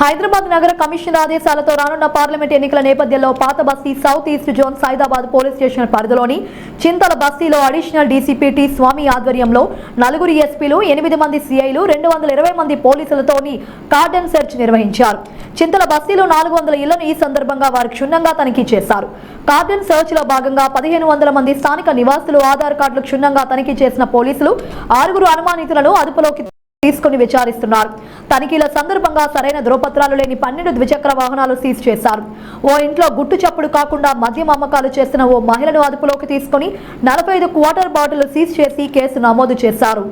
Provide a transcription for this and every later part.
హైదరాబాద్ నగర కమిషనర్ ఆదేశాలతో రానున్న పార్లమెంట్ ఎన్నికల నేపథ్యంలో పాత బస్తీ south east zone Saidabad police station పరిధిలోని చింతల బస్తీలో అడిషనల్ డీసీపీ టి స్వామి ఆధ్వర్యంలో 4 ఎస్పీలు 8 మంది సిఐలు 220 మంది పోలీసులతోని కార్డన్ సెర్చ్ నిర్వహించారు. చింతల బస్తీలో 400 ఇళ్లను ఈ సందర్భంగా వారు క్షుణ్ణంగా తనిఖీ చేశారు. కార్డన్ సెర్చ్ లో భాగంగా 1500 మంది స్థానిక నివాసులు ఆధార్ కార్డులు క్షుణ్ణంగా తనిఖీ చేసిన పోలీసులు 6 అనుమానితులను అదుపులోకి తీసుకుని విచారిస్తున్నారు. తనిఖీల సందర్భంగా సరైన ధ్రువపత్రాలు లేని 12 ద్విచక్ర వాహనాలు సీజ్ చేశారు. ఓ ఇంట్లో గుట్టు చప్పుడు కాకుండా మద్యం అమ్మకాలు చేస్తున్న ఓ మహిళను అదుపులోకి తీసుకుని 45 క్వార్టర్ బాటిల్ సీజ్ చేసి కేసు నమోదు చేశారు.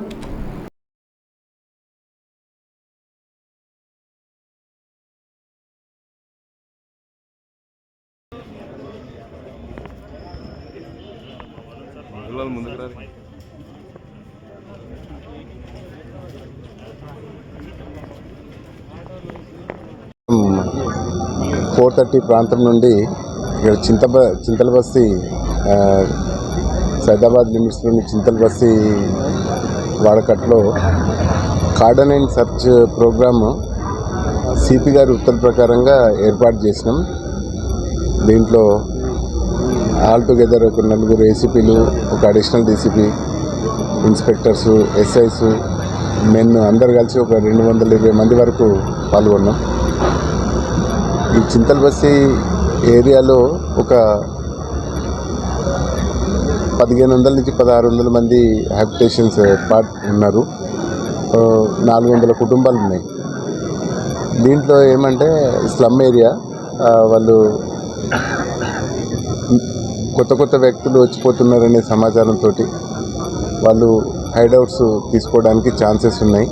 (4:30) ప్రాంతం నుండి ఇక్కడ చింతల బస్తీ సైదాబాద్ లిమిట్స్లోని చింతల బస్తీ వాడకట్లో cordon and search programme CP గారి ఉత్తర్వుల ప్రకారంగా ఏర్పాటు చేసినాం. దీంట్లో ఆల్టుగెదర్ ఒక 4 ఏసీపీలు, ఒక additional DCP, inspectors, SIs, men అందరు కలిసి ఒక 220 మంది వరకు పాల్గొన్నాం. ఈ చింతల బస్తీ ఏరియాలో ఒక 1500 నుంచి 1600 మంది హ్యాబిటేషన్స్ ఉన్నారు. 400 కుటుంబాలు ఉన్నాయి. దీంట్లో ఏమంటే స్లమ్ ఏరియా, వాళ్ళు కొత్త వ్యక్తులు వచ్చిపోతున్నారనే సమాచారంతో వాళ్ళు హైడౌట్స్ తీసుకోవడానికి ఛాన్సెస్ ఉన్నాయి.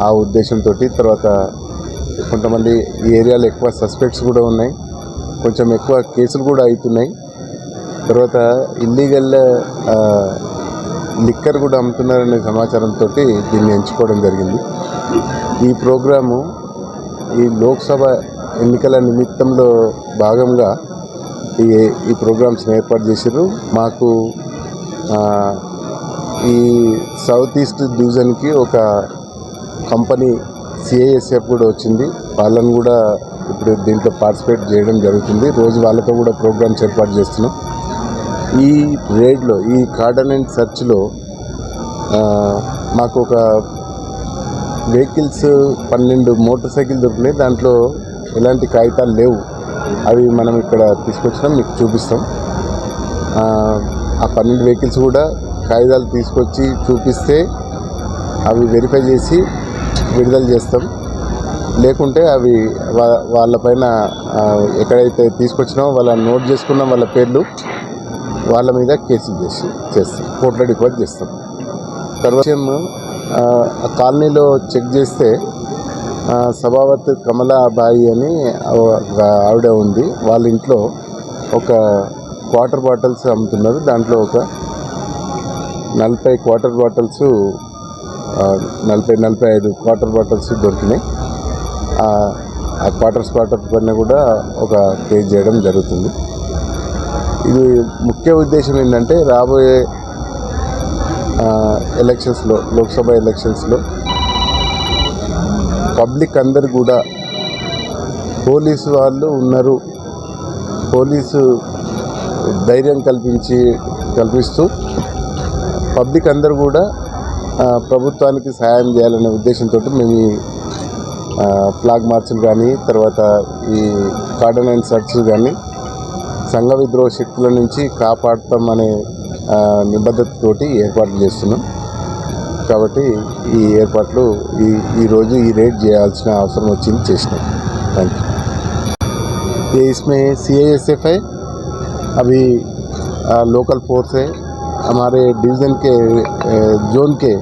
ఆ ఉద్దేశంతో తర్వాత కొంతమంది ఈ ఏరియాలో ఎక్కువ సస్పెక్ట్స్ కూడా ఉన్నాయి. కొంచెం ఎక్కువ కేసులు కూడా అవుతున్నాయి. తర్వాత ఇల్లీగల్ లిక్కర్ కూడా అమ్ముతున్నారనే సమాచారంతో దీన్ని ఎంచుకోవడం జరిగింది. ఈ ప్రోగ్రాము ఈ లోక్సభ ఎన్నికల నిమిత్తంలో భాగంగా ఈ ప్రోగ్రామ్స్ని ఏర్పాటు చేశారు. మాకు ఈ సౌత్ ఈస్ట్ డివిజన్కి ఒక కంపెనీ CISF కూడా వచ్చింది. వాళ్ళని కూడా ఇప్పుడు దీంట్లో పార్టిసిపేట్ చేయడం జరుగుతుంది. రోజు వాళ్ళతో కూడా ప్రోగ్రామ్స్ ఏర్పాటు చేస్తున్నాం. ఈ రేడ్లో, ఈ కార్డన్ అండ్ సెర్చ్లో మాకు ఒక వెహికల్స్ 12 మోటార్ సైకిల్ దొరికినాయి. దాంట్లో ఎలాంటి కాగితాలు లేవు. అవి మనం ఇక్కడ తీసుకొచ్చినాం, మీకు చూపిస్తాం. ఆ 12 వెహికల్స్ కూడా కాగితాలు తీసుకొచ్చి చూపిస్తే అవి వెరిఫై చేసి విడుదల చేస్తాం. లేకుంటే అవి వాళ్ళపైన ఎక్కడైతే తీసుకొచ్చినామో వాళ్ళ నోట్ చేసుకున్నాం, వాళ్ళ పేర్లు, వాళ్ళ మీద కేసులు చేస్తాం, కోర్టులో డిపాజిట్ చేస్తాం. తర్వాత ఆ కాలనీలో చెక్ చేస్తే సభావత్ కమలాబాయి అని ఆవిడ ఉంది. వాళ్ళ ఇంట్లో ఒక క్వార్టర్ బాటిల్స్ అమ్ముతున్నారు. దాంట్లో ఒక 40 క్వార్టర్ బాటిల్స్, 40-45 క్వార్టర్ బాటిల్స్ దొరికినాయి. ఆ క్వార్టర్ పైన కూడా ఒక కేసు చేయడం జరుగుతుంది. ఇది ముఖ్య ఉద్దేశం ఏంటంటే రాబోయే ఎలక్షన్స్లో, లోక్సభ ఎలక్షన్స్లో పబ్లిక్ అందరు కూడా పోలీసు వాళ్ళు ఉన్నారు, పోలీసు ధైర్యం కల్పిస్తూ పబ్లిక్ అందరూ కూడా ప్రభుత్వానికి సహాయం చేయాలనే ఉద్దేశంతో మేము ఫ్లాగ్ మార్చులు కానీ, తర్వాత ఈ కార్డన్ అండ్ సెర్చ్ కానీ సంఘ విద్రోహ శక్తుల నుంచి కాపాడతామనే నిబద్ధతతోటి ఏర్పాట్లు చేస్తున్నాం. కాబట్టి ఈ ఏర్పాట్లు ఈరోజు ఈ రేడ్ చేయాల్సిన అవసరం వచ్చింది, చేసినాం. Thank you. इसमें CISF है, अभी लोकल फोर्स है, हमारे डिवीज़न के जोन के